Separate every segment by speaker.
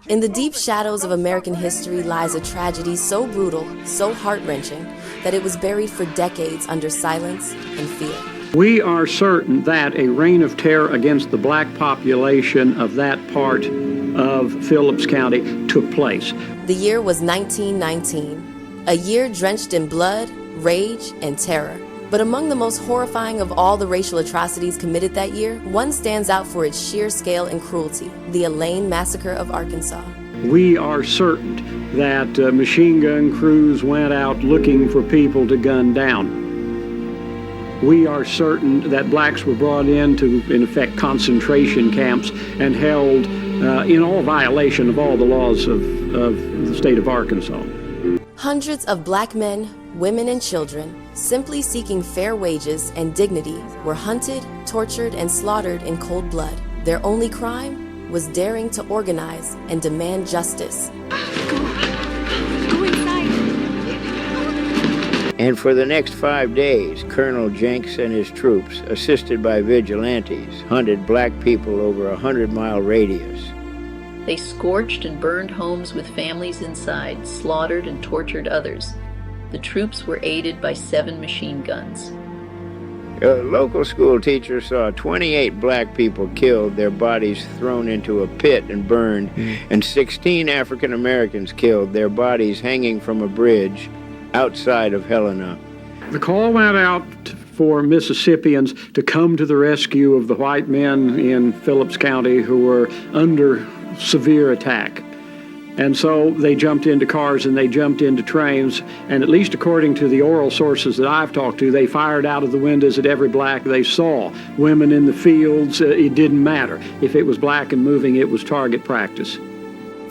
Speaker 1: In the deep shadows of American history lies a tragedy so brutal, so heart-wrenching, that it was buried for decades under silence and fear.
Speaker 2: We are certain that a reign of terror against the black population of that part of Phillips County took place.
Speaker 1: The year was 1919, a year drenched in blood, rage, and terror. But among the most horrifying of all the racial atrocities committed that year, one stands out for its sheer scale and cruelty: the Elaine massacre of Arkansas.
Speaker 2: We are certain that machine gun crews went out looking for people to gun down. We are certain that blacks were brought into, in effect, concentration camps and held in all violation of all the laws of the state of Arkansas.
Speaker 1: Hundreds of black men, women, and children, simply seeking fair wages and dignity, were hunted, tortured, and slaughtered in cold blood. Their only crime was daring to organize and demand justice.
Speaker 3: Go inside.
Speaker 4: And for the next 5 days, Colonel Jenks and his troops, assisted by vigilantes, hunted black people over a 100-mile radius.
Speaker 5: They scorched and burned homes with families inside, slaughtered and tortured others. The troops were aided by 7 machine guns.
Speaker 4: A local school teacher saw 28 black people killed, their bodies thrown into a pit and burned, and 16 African Americans killed, their bodies hanging from a bridge outside of Helena.
Speaker 2: The call went out for Mississippians to come to the rescue of the white men in Phillips County who were under severe attack. And so they jumped into cars and they jumped into trains, and at least according to the oral sources that I've talked to, they fired out of the windows at every black they saw. Women in the fields, it didn't matter. If it was black and moving, it was target practice.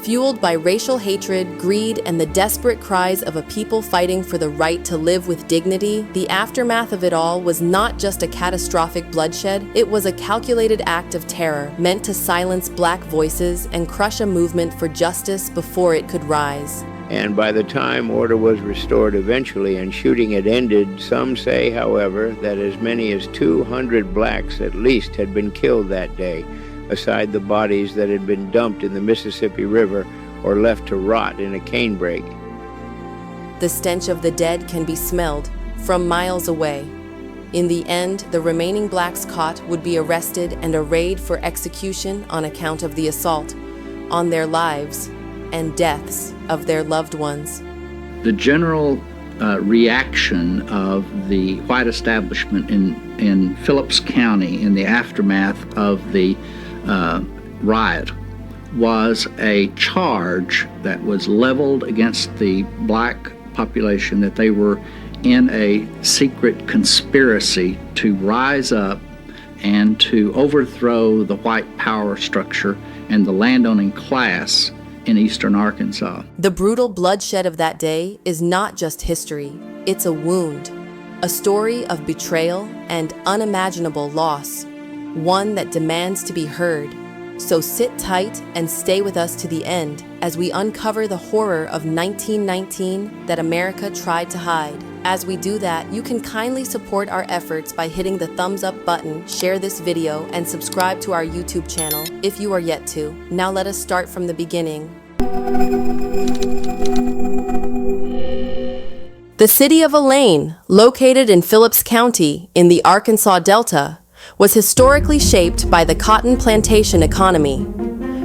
Speaker 1: Fueled by racial hatred, greed, and the desperate cries of a people fighting for the right to live with dignity, the aftermath of it all was not just a catastrophic bloodshed, it was a calculated act of terror meant to silence black voices and crush a movement for justice before it could rise.
Speaker 4: And by the time order was restored eventually and shooting had ended, some say, however, that as many as 200 blacks at least had been killed that day, aside the bodies that had been dumped in the Mississippi River or left to rot in a canebrake.
Speaker 1: The stench of the dead can be smelled from miles away. In the end, the remaining blacks caught would be arrested and arraigned for execution on account of the assault on their lives and deaths of their loved ones.
Speaker 6: The general reaction of the white establishment in Phillips County in the aftermath of the riot was a charge that was leveled against the black population, that they were in a secret conspiracy to rise up and to overthrow the white power structure and the landowning class in eastern Arkansas.
Speaker 1: The brutal bloodshed of that day is not just history, it's a wound, a story of betrayal and unimaginable loss, one that demands to be heard. So sit tight and stay with us to the end as we uncover the horror of 1919 that America tried to hide. As we do that, you can kindly support our efforts by hitting the thumbs up button, share this video, and subscribe to our YouTube channel if you are yet to. Now let us start from the beginning. The city of Elaine, located in Phillips County in the Arkansas Delta, was historically shaped by the cotton plantation economy.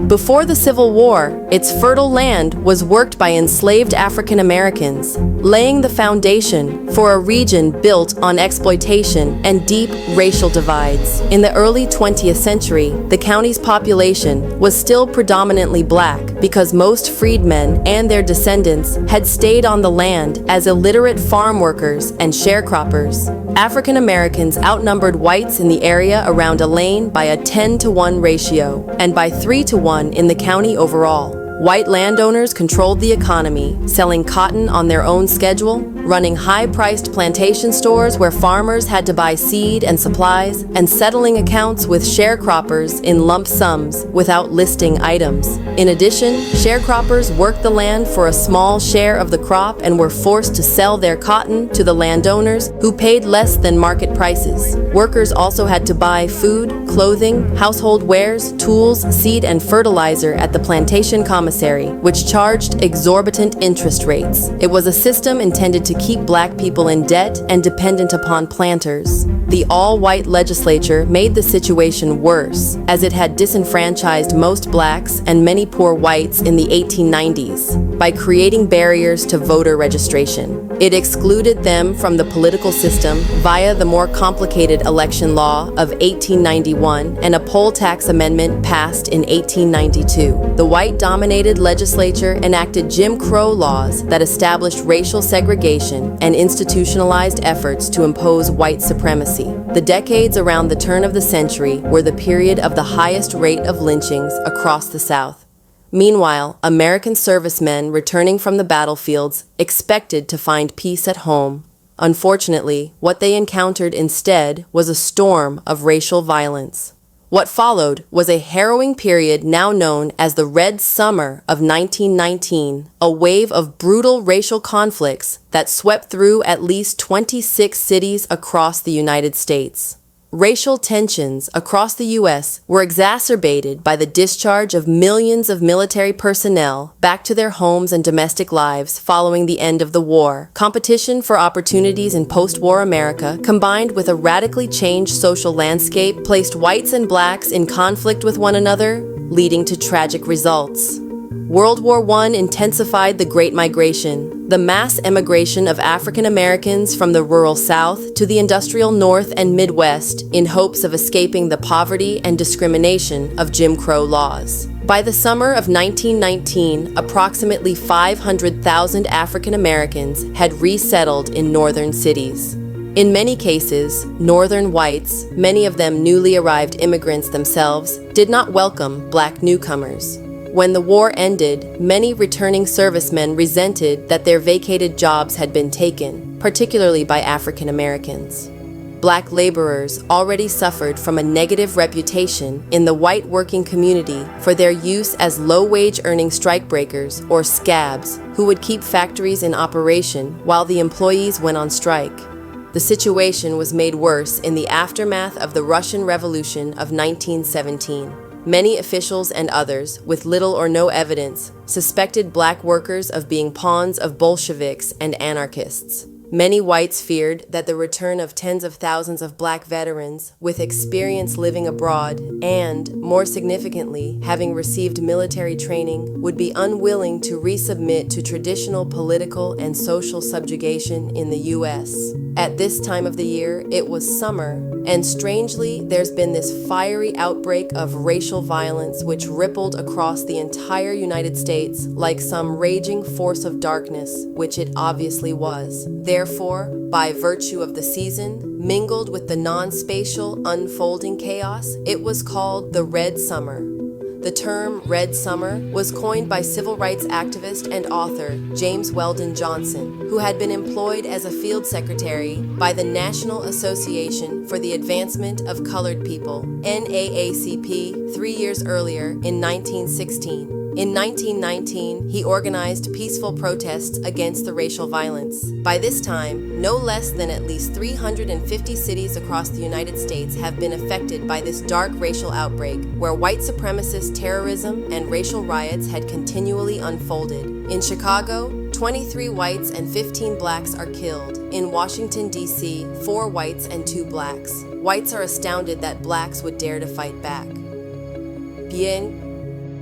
Speaker 1: Before the Civil War, its fertile land was worked by enslaved African Americans, laying the foundation for a region built on exploitation and deep racial divides. In the early 20th century, the county's population was still predominantly black because most freedmen and their descendants had stayed on the land as illiterate farm workers and sharecroppers. African Americans outnumbered whites in the area around Elaine by a 10-to-1 ratio and by 3-to-1 in the county overall. White landowners controlled the economy, selling cotton on their own schedule, running high-priced plantation stores where farmers had to buy seed and supplies, and settling accounts with sharecroppers in lump sums without listing items. In addition, sharecroppers worked the land for a small share of the crop and were forced to sell their cotton to the landowners, who paid less than market prices. Workers also had to buy food, clothing, household wares, tools, seed, and fertilizer at the plantation commissary, which charged exorbitant interest rates. It was a system intended to keep black people in debt and dependent upon planters. The all-white legislature made the situation worse, as it had disenfranchised most blacks and many poor whites in the 1890s by creating barriers to voter registration. It excluded them from the political system via the more complicated election law of 1891 and a poll tax amendment passed in 1892. The white-dominated legislature enacted Jim Crow laws that established racial segregation and institutionalized efforts to impose white supremacy. The decades around the turn of the century were the period of the highest rate of lynchings across the South. Meanwhile, American servicemen returning from the battlefields expected to find peace at home. Unfortunately, what they encountered instead was a storm of racial violence. What followed was a harrowing period now known as the Red Summer of 1919, a wave of brutal racial conflicts that swept through at least 26 cities across the United States. Racial tensions across the U.S. were exacerbated by the discharge of millions of military personnel back to their homes and domestic lives following the end of the war. Competition for opportunities in post-war America, combined with a radically changed social landscape, placed whites and blacks in conflict with one another, leading to tragic results. World War I intensified the Great Migration, the mass emigration of African Americans from the rural South to the industrial North and Midwest in hopes of escaping the poverty and discrimination of Jim Crow laws. By the summer of 1919, approximately 500,000 African Americans had resettled in northern cities. In many cases, northern whites, many of them newly arrived immigrants themselves, did not welcome black newcomers. When the war ended, many returning servicemen resented that their vacated jobs had been taken, particularly by African Americans. Black laborers already suffered from a negative reputation in the white working community for their use as low-wage earning strikebreakers or scabs who would keep factories in operation while the employees went on strike. The situation was made worse in the aftermath of the Russian Revolution of 1917. Many officials and others, with little or no evidence, suspected black workers of being pawns of Bolsheviks and anarchists. Many whites feared that the return of tens of thousands of black veterans with experience living abroad and, more significantly, having received military training, would be unwilling to resubmit to traditional political and social subjugation in the U.S. At this time of the year, it was summer, and strangely, there's been this fiery outbreak of racial violence which rippled across the entire United States like some raging force of darkness, which it obviously was. Therefore, by virtue of the season, mingled with the non-spatial unfolding chaos, it was called the Red Summer. The term Red Summer was coined by civil rights activist and author James Weldon Johnson, who had been employed as a field secretary by the National Association for the Advancement of Colored People, NAACP, 3 years earlier in 1916. In 1919, he organized peaceful protests against the racial violence. By this time, no less than at least 350 cities across the United States have been affected by this dark racial outbreak, where white supremacist terrorism and racial riots had continually unfolded. In Chicago, 23 whites and 15 blacks are killed. In Washington, D.C., 4 whites and 2 blacks. Whites are astounded that blacks would dare to fight back. Bien.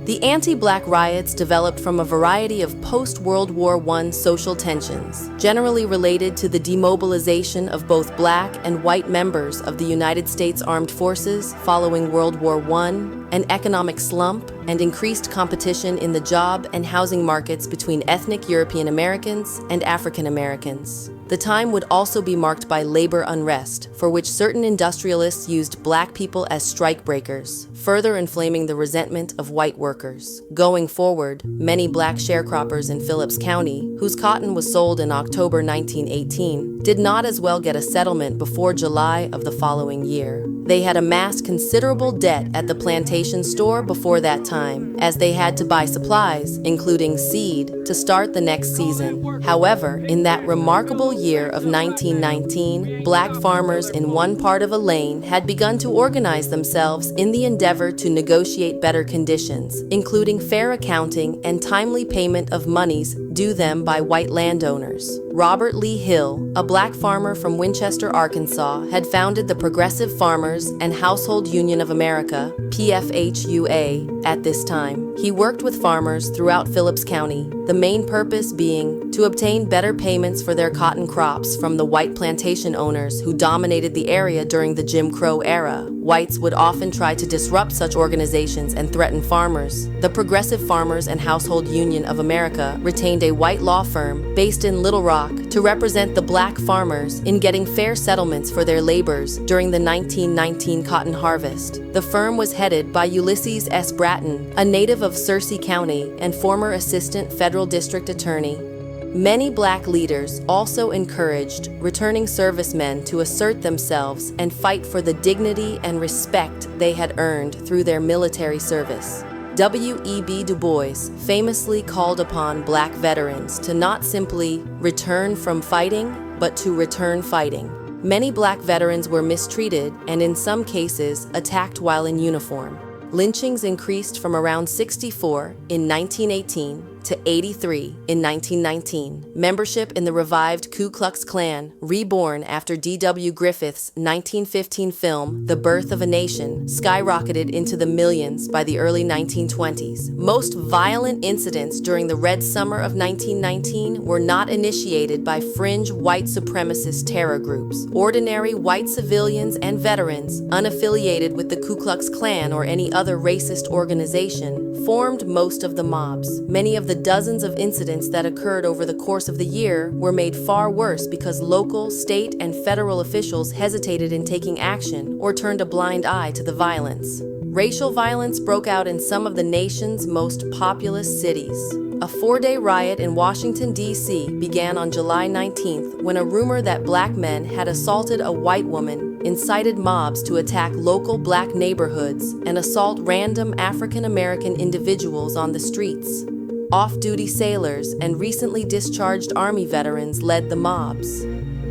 Speaker 1: The anti-black riots developed from a variety of post-World War I social tensions, generally related to the demobilization of both black and white members of the United States Armed Forces following World War I, an economic slump, and increased competition in the job and housing markets between ethnic European Americans and African Americans. The time would also be marked by labor unrest, for which certain industrialists used black people as strikebreakers, further inflaming the resentment of white workers. Going forward, many black sharecroppers in Phillips County, whose cotton was sold in October 1918, did not as well get a settlement before July of the following year. They had amassed considerable debt at the plantation store before that time, as they had to buy supplies, including seed, to start the next season. However, in that remarkable year of 1919, black farmers in one part of Elaine had begun to organize themselves in the endeavor to negotiate better conditions, including fair accounting and timely payment of monies due them by white landowners. Robert Lee Hill, a black farmer from Winchester, Arkansas, had founded the Progressive Farmers and Household Union of America, PFHUA, at this time. He worked with farmers throughout Phillips County, the main purpose being to obtain better payments for their cotton crops from the white plantation owners who dominated the area during the Jim Crow era. Whites would often try to disrupt such organizations and threaten farmers. The Progressive Farmers and Household Union of America retained a white law firm based in Little Rock to represent the black farmers in getting fair settlements for their labors during the 1919 cotton harvest. The firm was headed by Ulysses S. Bratton, a native of Searcy County and former assistant federal district attorney. Many black leaders also encouraged returning servicemen to assert themselves and fight for the dignity and respect they had earned through their military service. W.E.B. Du Bois famously called upon black veterans to not simply return from fighting, but to return fighting. Many black veterans were mistreated and in some cases attacked while in uniform. Lynchings increased from around 64 in 1918 to 83 in 1919. Membership in the revived Ku Klux Klan, reborn after D.W. Griffith's 1915 film, The Birth of a Nation, skyrocketed into the millions by the early 1920s. Most violent incidents during the Red Summer of 1919 were not initiated by fringe white supremacist terror groups. Ordinary white civilians and veterans, unaffiliated with the Ku Klux Klan or any other racist organization, formed most of the mobs. Many of the dozens of incidents that occurred over the course of the year were made far worse because local, state, and federal officials hesitated in taking action or turned a blind eye to the violence. Racial violence broke out in some of the nation's most populous cities. A 4-day riot in Washington, D.C. began on July 19th when a rumor that black men had assaulted a white woman incited mobs to attack local black neighborhoods and assault random African American individuals on the streets. Off-duty sailors and recently discharged Army veterans led the mobs.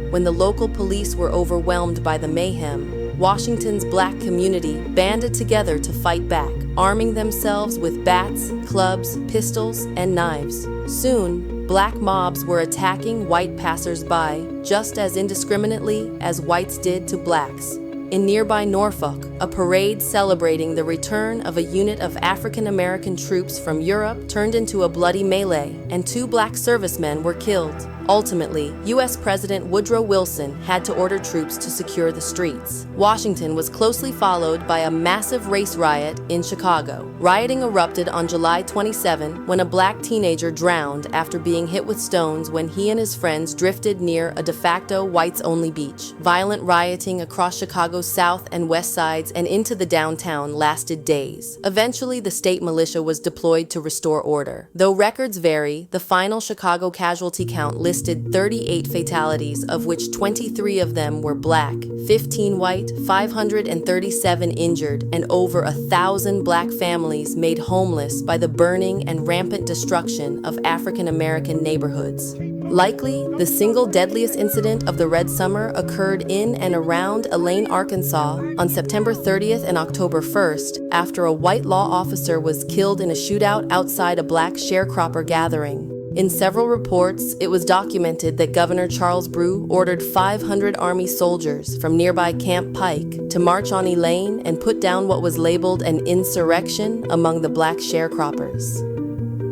Speaker 1: When the local police were overwhelmed by the mayhem, Washington's black community banded together to fight back, arming themselves with bats, clubs, pistols, and knives. Soon, black mobs were attacking white passers-by just as indiscriminately as whites did to blacks. In nearby Norfolk, a parade celebrating the return of a unit of African American troops from Europe turned into a bloody melee, and 2 black servicemen were killed. Ultimately, U.S. President Woodrow Wilson had to order troops to secure the streets. Washington was closely followed by a massive race riot in Chicago. Rioting erupted on July 27 when a black teenager drowned after being hit with stones when he and his friends drifted near a de facto whites-only beach. Violent rioting across Chicago's south and west sides and into the downtown lasted days. Eventually, the state militia was deployed to restore order. Though records vary, the final Chicago casualty count listed 38 fatalities, of which 23 of them were black, 15 white, 537 injured, and over 1,000 black families made homeless by the burning and rampant destruction of African American neighborhoods. Likely, the single deadliest incident of the Red Summer occurred in and around Elaine, Arkansas on September 30th and October 1st after a white law officer was killed in a shootout outside a black sharecropper gathering. In several reports, it was documented that Governor Charles Brew ordered 500 Army soldiers from nearby Camp Pike to march on Elaine and put down what was labeled an insurrection among the black sharecroppers.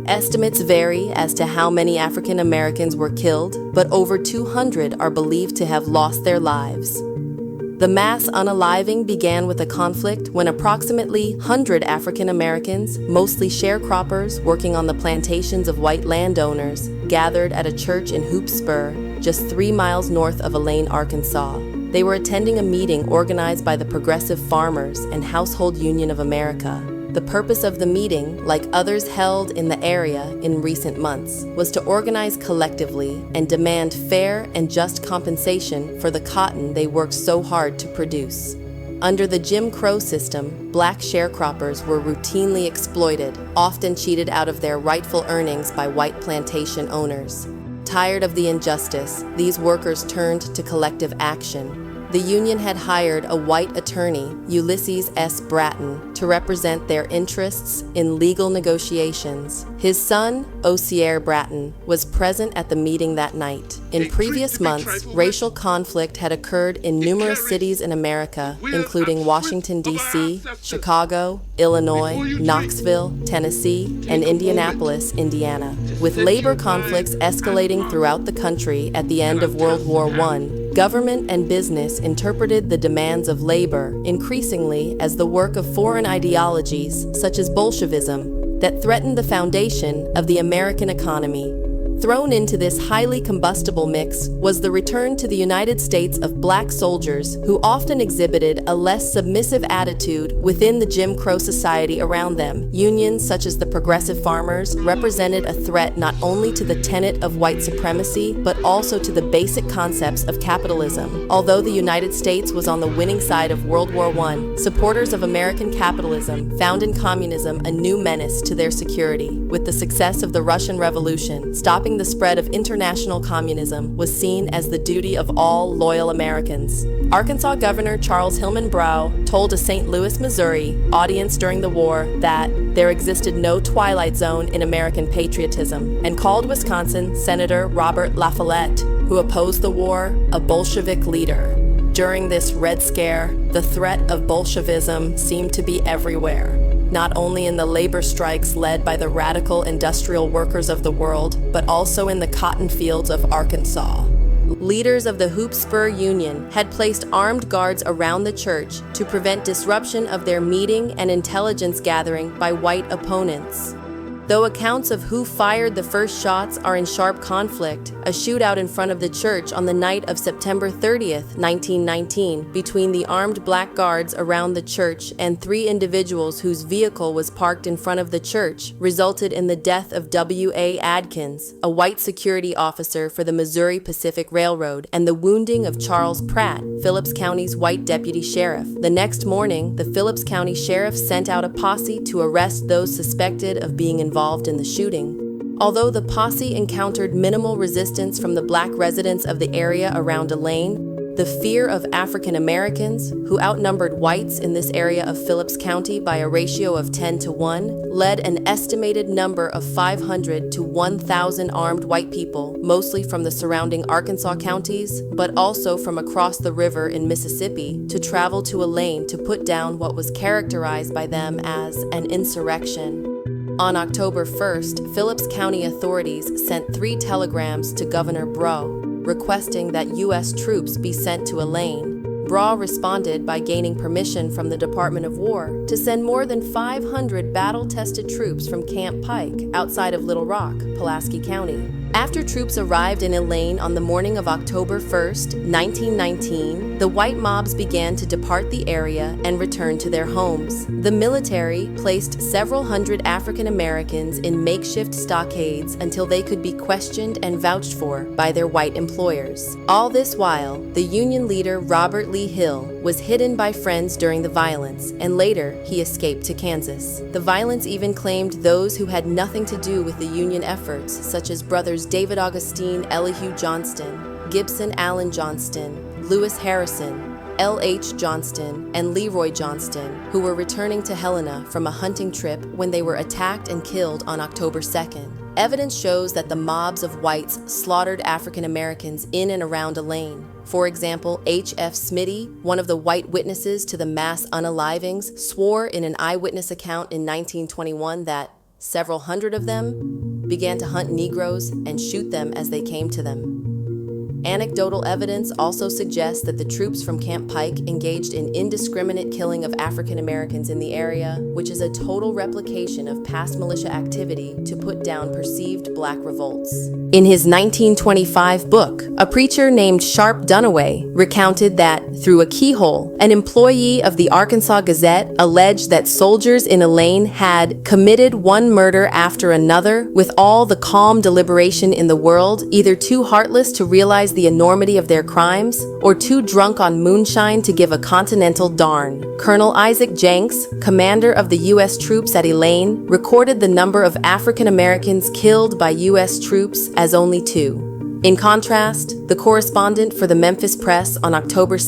Speaker 1: Estimates vary as to how many African Americans were killed, but over 200 are believed to have lost their lives. The mass unaliving began with a conflict when approximately 100 African Americans, mostly sharecroppers working on the plantations of white landowners, gathered at a church in Hoop Spur, just 3 miles north of Elaine, Arkansas. They were attending a meeting organized by the Progressive Farmers and Household Union of America. The purpose of the meeting, like others held in the area in recent months, was to organize collectively and demand fair and just compensation for the cotton they worked so hard to produce. Under the Jim Crow system, black sharecroppers were routinely exploited, often cheated out of their rightful earnings by white plantation owners. Tired of the injustice, these workers turned to collective action. The union had hired a white attorney, Ulysses S. Bratton, to represent their interests in legal negotiations. His son, Osier Bratton, was present at the meeting that night. In previous months, racial conflict had occurred in numerous cities in America, including Washington, D.C., Chicago, Illinois, Knoxville, Tennessee, and Indianapolis, Indiana. With labor conflicts escalating throughout the country at the end of World War I, government and business interpreted the demands of labor increasingly as the work of foreign ideologies, such as Bolshevism, that threatened the foundation of the American economy. Thrown into this highly combustible mix was the return to the United States of black soldiers who often exhibited a less submissive attitude within the Jim Crow society around them. Unions such as the Progressive Farmers represented a threat not only to the tenet of white supremacy, but also to the basic concepts of capitalism. Although the United States was on the winning side of World War I, supporters of American capitalism found in communism a new menace to their security. With the success of the Russian Revolution, stopping the spread of international communism was seen as the duty of all loyal Americans. Arkansas Governor Charles Hillman Brow told a St. Louis, Missouri audience during the war that there existed no twilight zone in American patriotism, and called Wisconsin Senator Robert La Follette, who opposed the war, a Bolshevik leader. During this Red Scare, the threat of Bolshevism seemed to be everywhere, not only in the labor strikes led by the radical industrial workers of the world, but also in the cotton fields of Arkansas. Leaders of the Hoop Spur Union had placed armed guards around the church to prevent disruption of their meeting and intelligence gathering by white opponents. Though accounts of who fired the first shots are in sharp conflict, a shootout in front of the church on the night of September 30th, 1919, between the armed black guards around the church and 3 individuals whose vehicle was parked in front of the church, resulted in the death of W.A. Adkins, a white security officer for the Missouri Pacific Railroad, and the wounding of Charles Pratt, Phillips County's white deputy sheriff. The next morning, the Phillips County sheriff sent out a posse to arrest those suspected of being involved in the shooting. Although the posse encountered minimal resistance from the black residents of the area around Elaine, the fear of African Americans, who outnumbered whites in this area of Phillips County by a ratio of 10-to-1, led an estimated number of 500 to 1,000 armed white people, mostly from the surrounding Arkansas counties, but also from across the river in Mississippi, to travel to Elaine to put down what was characterized by them as an insurrection. On October 1st, Phillips County authorities sent 3 telegrams to Governor Brough, requesting that U.S. troops be sent to Elaine. Brough responded by gaining permission from the Department of War to send more than 500 battle-tested troops from Camp Pike, outside of Little Rock, Pulaski County. After troops arrived in Elaine on the morning of October 1st, 1919, the white mobs began to depart the area and return to their homes. The military placed several hundred African Americans in makeshift stockades until they could be questioned and vouched for by their white employers. All this while, the Union leader Robert Lee Hill was hidden by friends during the violence, and later he escaped to Kansas. The violence even claimed those who had nothing to do with the Union efforts, such as brothers David Augustine Elihu Johnston, Gibson Allen Johnston, Lewis Harrison, L.H. Johnston, and Leroy Johnston, who were returning to Helena from a hunting trip when they were attacked and killed on October 2nd. Evidence shows that the mobs of whites slaughtered African Americans in and around Elaine. For example, H.F. Smitty, one of the white witnesses to the mass unalivings, swore in an eyewitness account in 1921 that several hundred of them began to hunt Negroes and shoot them as they came to them. Anecdotal evidence also suggests that the troops from Camp Pike engaged in indiscriminate killing of African Americans in the area, which is a total replication of past militia activity to put down perceived black revolts. In his 1925 book, a preacher named Sharp Dunaway recounted that, through a keyhole, an employee of the Arkansas Gazette alleged that soldiers in Elaine had committed one murder after another with all the calm deliberation in the world, either too heartless to realize the enormity of their crimes, or too drunk on moonshine to give a continental darn. Colonel Isaac Jenks, commander of the U.S. troops at Elaine, recorded the number of African Americans killed by U.S. troops as only 2. In contrast, the correspondent for the Memphis Press on October 2,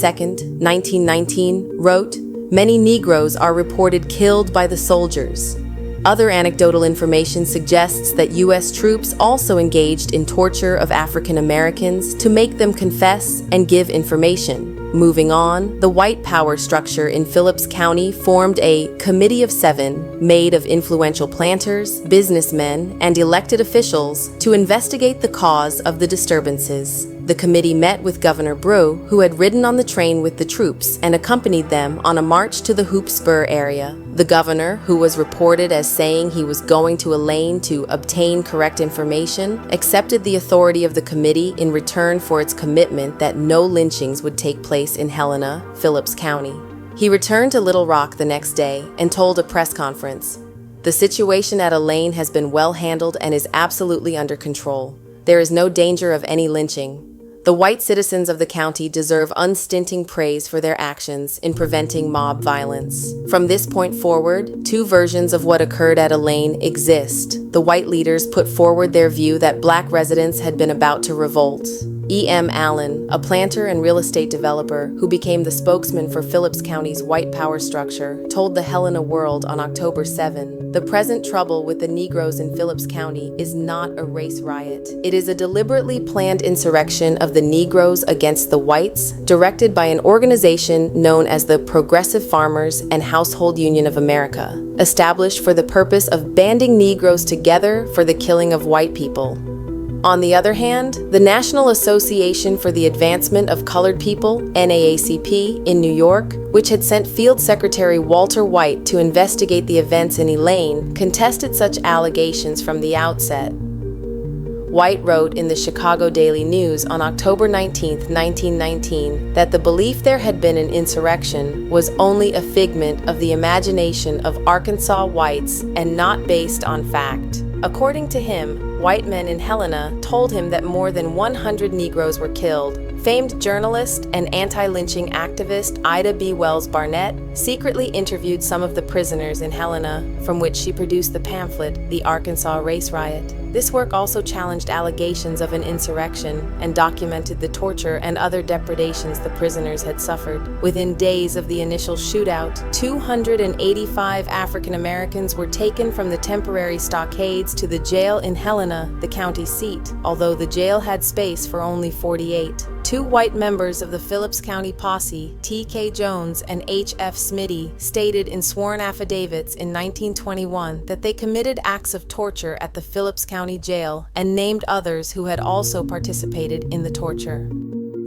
Speaker 1: 1919, wrote, "Many Negroes are reported killed by the soldiers." Other anecdotal information suggests that U.S. troops also engaged in torture of African Americans to make them confess and give information. Moving on, the white power structure in Phillips County formed a Committee of 7 made of influential planters, businessmen, and elected officials to investigate the cause of the disturbances. The committee met with Governor Brew, who had ridden on the train with the troops and accompanied them on a march to the Hoop Spur area. The governor, who was reported as saying he was going to Elaine to obtain correct information, accepted the authority of the committee in return for its commitment that no lynchings would take place in Helena, Phillips County. He returned to Little Rock the next day and told a press conference, "The situation at Elaine has been well handled and is absolutely under control. There is no danger of any lynching. The white citizens of the county deserve unstinting praise for their actions in preventing mob violence." From this point forward, 2 versions of what occurred at Elaine exist. The white leaders put forward their view that black residents had been about to revolt. E.M. Allen, a planter and real estate developer who became the spokesman for Phillips County's white power structure, told the Helena World on October 7, "The present trouble with the Negroes in Phillips County is not a race riot. It is a deliberately planned insurrection of the Negroes against the whites, directed by an organization known as the Progressive Farmers and Household Union of America, established for the purpose of banding Negroes together for the killing of white people." On the other hand, the National Association for the Advancement of Colored People, NAACP, in New York, which had sent Field Secretary Walter White to investigate the events in Elaine, contested such allegations from the outset. White wrote in the Chicago Daily News on October 19, 1919, that the belief there had been an insurrection was only a figment of the imagination of Arkansas whites and not based on fact. According to him, white men in Helena told him that more than 100 Negroes were killed. Famed journalist and anti-lynching activist Ida B. Wells Barnett secretly interviewed some of the prisoners in Helena, from which she produced the pamphlet, The Arkansas Race Riot. This work also challenged allegations of an insurrection and documented the torture and other depredations the prisoners had suffered. Within days of the initial shootout, 285 African Americans were taken from the temporary stockades to the jail in Helena, the county seat, although the jail had space for only 48. 2 white members of the Phillips County Posse, T.K. Jones and H.F. Smitty, stated in sworn affidavits in 1921 that they committed acts of torture at the Phillips County Jail and named others who had also participated in the torture.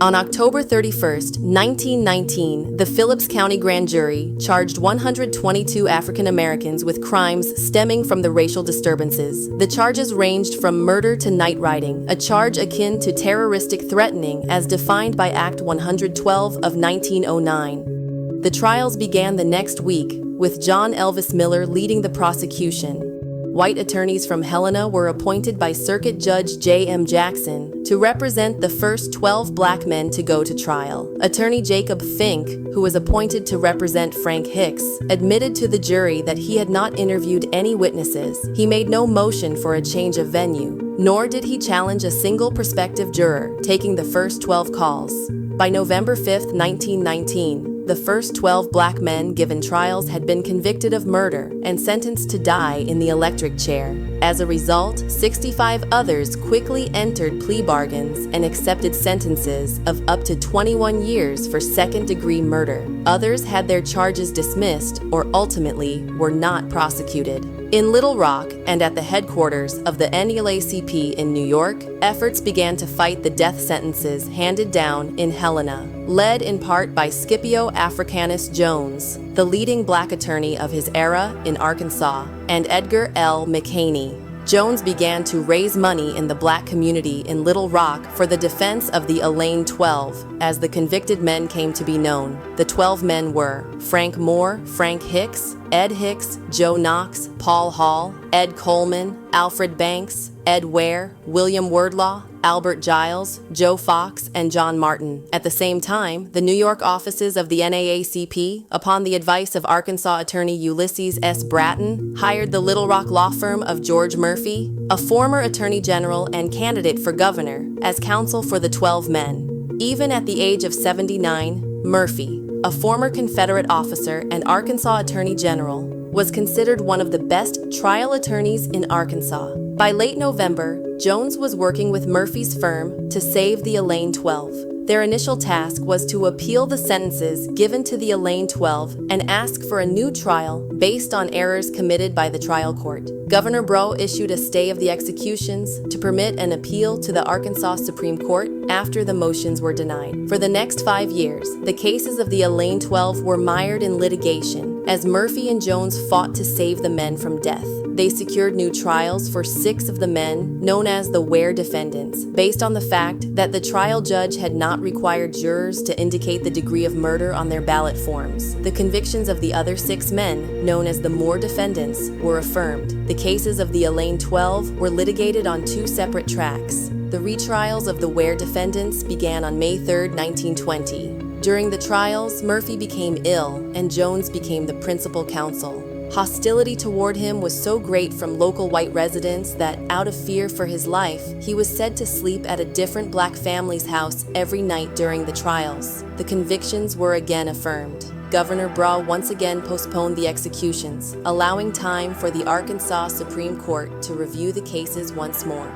Speaker 1: On October 31, 1919, the Phillips County Grand Jury charged 122 African Americans with crimes stemming from the racial disturbances. The charges ranged from murder to night riding, a charge akin to terroristic threatening as defined by Act 112 of 1909. The trials began the next week, with John Elvis Miller leading the prosecution. White attorneys from Helena were appointed by Circuit Judge J.M. Jackson to represent the first 12 black men to go to trial. Attorney Jacob Fink, who was appointed to represent Frank Hicks, admitted to the jury that he had not interviewed any witnesses. He made no motion for a change of venue, nor did he challenge a single prospective juror, taking the first 12 calls. By November 5, 1919, the first 12 black men given trials had been convicted of murder and sentenced to die in the electric chair. As a result, 65 others quickly entered plea bargains and accepted sentences of up to 21 years for second-degree murder. Others had their charges dismissed or ultimately were not prosecuted. In Little Rock and at the headquarters of the NAACP in New York, efforts began to fight the death sentences handed down in Helena, led in part by Scipio Africanus Jones, the leading black attorney of his era in Arkansas, and Edgar L. McHaney. Jones began to raise money in the black community in Little Rock for the defense of the Elaine 12, as the convicted men came to be known. The 12 men were Frank Moore, Frank Hicks, Ed Hicks, Joe Knox, Paul Hall, Ed Coleman, Alfred Banks, Ed Ware, William Wordlaw, Albert Giles, Joe Fox, and John Martin. At the same time, the New York offices of the NAACP, upon the advice of Arkansas attorney Ulysses S. Bratton, hired the Little Rock law firm of George Murphy, a former attorney general and candidate for governor, as counsel for the 12 men. Even at the age of 79, Murphy, a former Confederate officer and Arkansas attorney general, was considered one of the best trial attorneys in Arkansas. By late November, Jones was working with Murphy's firm to save the Elaine 12. Their initial task was to appeal the sentences given to the Elaine 12 and ask for a new trial based on errors committed by the trial court. Governor Breaux issued a stay of the executions to permit an appeal to the Arkansas Supreme Court after the motions were denied. For the next 5 years, the cases of the Elaine 12 were mired in litigation as Murphy and Jones fought to save the men from death. They secured new trials for 6 of the men, known as the Ware defendants, based on the fact that the trial judge had not required jurors to indicate the degree of murder on their ballot forms. The convictions of the other 6 men, known as the Moore defendants, were affirmed. The cases of the Elaine 12 were litigated on 2 separate tracks. The retrials of the Ware defendants began on May 3, 1920. During the trials, Murphy became ill and Jones became the principal counsel. Hostility toward him was so great from local white residents that, out of fear for his life, he was said to sleep at a different black family's house every night during the trials. The convictions were again affirmed. Governor Breaux once again postponed the executions, allowing time for the Arkansas Supreme Court to review the cases once more.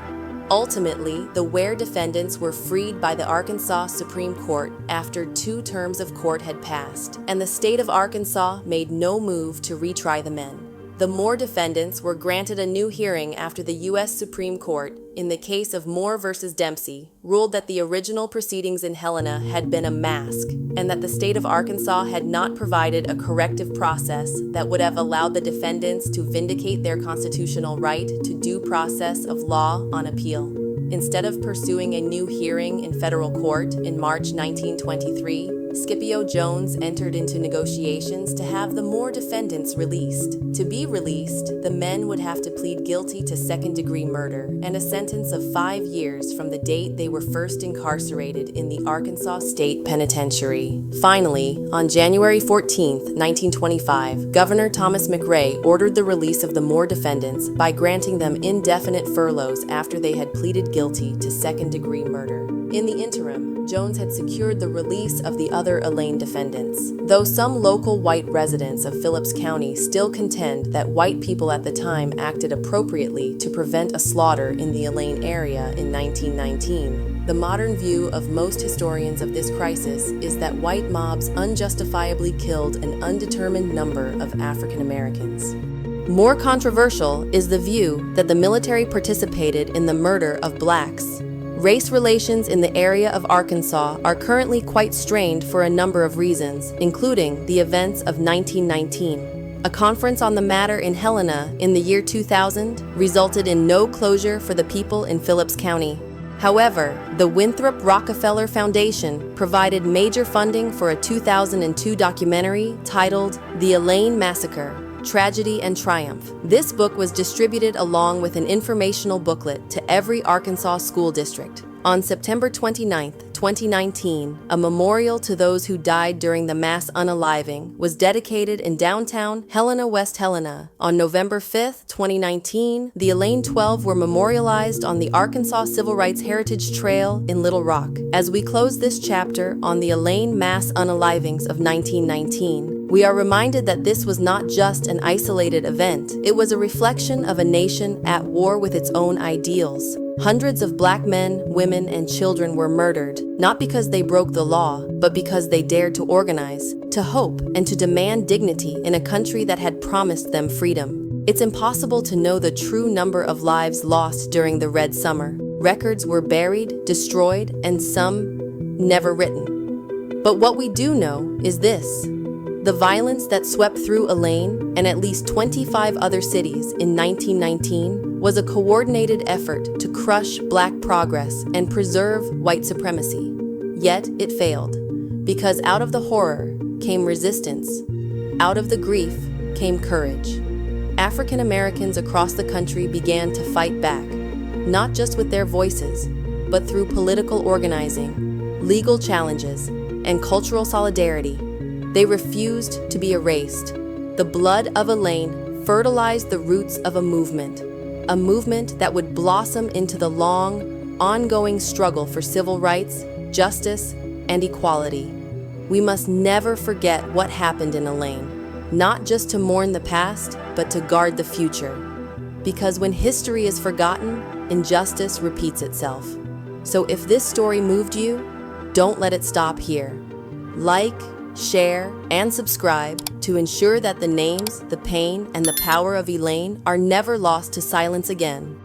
Speaker 1: Ultimately, the Ware defendants were freed by the Arkansas Supreme Court after 2 terms of court had passed, and the state of Arkansas made no move to retry the men. The Moore defendants were granted a new hearing after the U.S. Supreme Court, in the case of Moore v. Dempsey, ruled that the original proceedings in Helena had been a mask, and that the state of Arkansas had not provided a corrective process that would have allowed the defendants to vindicate their constitutional right to due process of law on appeal. Instead of pursuing a new hearing in federal court in March 1923, Scipio Jones entered into negotiations to have the Moore defendants released. To be released, the men would have to plead guilty to second-degree murder and a sentence of 5 years from the date they were first incarcerated in the Arkansas State Penitentiary. Finally, on January 14, 1925, Governor Thomas McRae ordered the release of the Moore defendants by granting them indefinite furloughs after they had pleaded guilty to second-degree murder. In the interim, Jones had secured the release of the other Elaine defendants. Though some local white residents of Phillips County still contend that white people at the time acted appropriately to prevent a slaughter in the Elaine area in 1919, the modern view of most historians of this crisis is that white mobs unjustifiably killed an undetermined number of African Americans. More controversial is the view that the military participated in the murder of blacks. Race relations in the area of Arkansas are currently quite strained for a number of reasons, including the events of 1919. A conference on the matter in Helena in the year 2000 resulted in no closure for the people in Phillips County. However, the Winthrop Rockefeller Foundation provided major funding for a 2002 documentary titled The Elaine Massacre: Tragedy and Triumph. This book was distributed along with an informational booklet to every Arkansas school district. On September 29, 2019, a memorial to those who died during the mass unaliving was dedicated in downtown Helena, West Helena. On November 5, 2019, the Elaine 12 were memorialized on the Arkansas Civil Rights Heritage Trail in Little Rock. As we close this chapter on the Elaine mass unalivings of 1919, we are reminded that this was not just an isolated event. It was a reflection of a nation at war with its own ideals. Hundreds of black men, women, and children were murdered, not because they broke the law, but because they dared to organize, to hope, and to demand dignity in a country that had promised them freedom. It's impossible to know the true number of lives lost during the Red Summer. Records were buried, destroyed, and some never written. But what we do know is this. The violence that swept through Elaine and at least 25 other cities in 1919 was a coordinated effort to crush Black progress and preserve white supremacy. Yet it failed, because out of the horror came resistance. Out of the grief came courage. African Americans across the country began to fight back, not just with their voices, but through political organizing, legal challenges, and cultural solidarity. They refused to be erased. The blood of Elaine fertilized the roots of a movement that would blossom into the long, ongoing struggle for civil rights, justice, and equality. We must never forget what happened in Elaine, not just to mourn the past, but to guard the future. Because when history is forgotten, injustice repeats itself. So if this story moved you, don't let it stop here. Like, share, and subscribe to ensure that the names, the pain, and the power of Elaine are never lost to silence again.